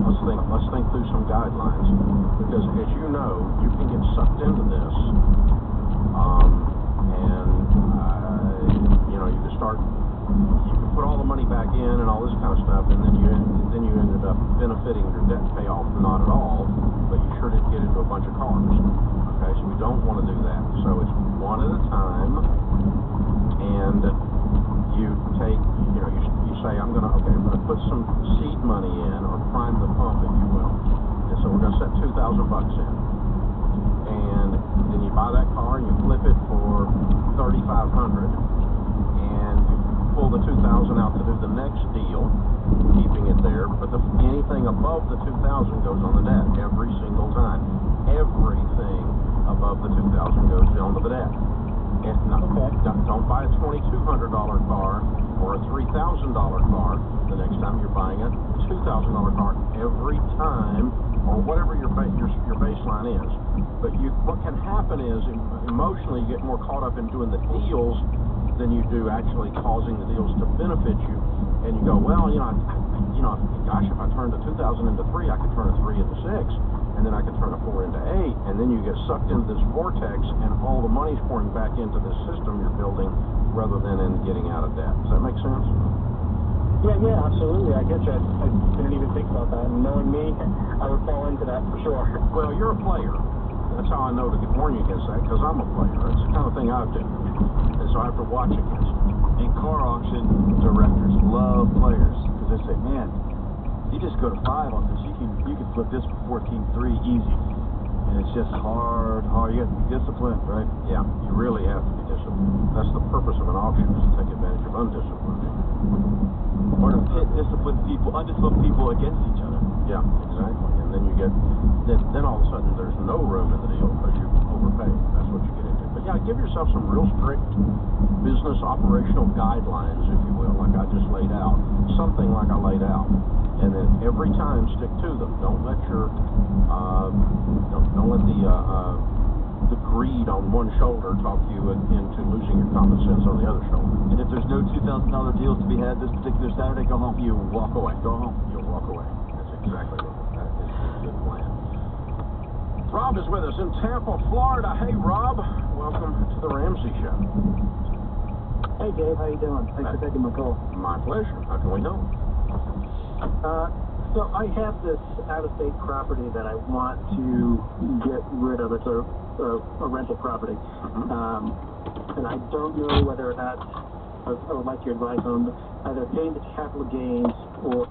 let's think through some guidelines, because as you know, you can get sucked into this, you can start, you can put all the money back in and all this kind of stuff, and then you ended up benefiting your debt payoff, not at all, but you sure did get into a bunch of cars. Okay, so we don't want to do that. So it's one at a time, and you take, you say, I'm gonna put some seed money in, or prime the pump, if you will. And so we're gonna set $2,000 in, and then you buy that car and you flip it for $3,500, and you pull the $2,000 out to do the next deal, keeping it there. But anything above the $2,000 goes on the debt every single time. Everything above the $2,000 goes on the debt. And don't buy a $2,200 car or a $3,000 car the next time you're buying a $2,000 car every time, or whatever your baseline is. But what can happen is emotionally you get more caught up in doing the deals than you do actually causing the deals to benefit you. And you go, well, gosh, if I turned a 2,000 into 3, I could turn a 3 into 6, and then I could turn a 4 into 8, and then you get sucked into this vortex, and all the money's pouring back into this system you're building rather than in getting out of debt. Does that make sense? Yeah, absolutely. I get you. I didn't even think about that. And knowing me, I would fall into that for sure. Well, you're a player. That's how I know to warn you against that, because I'm a player. That's the kind of thing I do. And so I have to watch against it. And car auction directors love players, because they say, man, you just go to 5 on this, you can flip this for 14.3 easy. And it's just hard. You have to be disciplined, right? Yeah, you really have to be disciplined. That's the purpose of an auction, is to take advantage of undisciplined. Or to pit undisciplined people against each other. Yeah, exactly. And then you get, then all of a sudden there's no room in the deal because you overpaid. That's what you get into. But yeah, give yourself some real strict business operational guidelines, if you will, like I just laid out. Something like I laid out. And then every time stick to them. Don't let your, don't let the greed on one shoulder talk you into losing your common sense on the other shoulder. And if there's no $2,000 deals to be had this particular Saturday, go home. You walk away. Go home. You'll walk away. That's exactly right. That is a good plan. Rob is with us in Tampa, Florida. Hey, Rob. Welcome to the Ramsey Show. Hey, Dave. How you doing? Thanks for taking my call. My pleasure. How can we help? So I have this out-of-state property that I want to get rid of. It's a rental property. And I don't know whether or not I would like your advice on either paying the capital gains or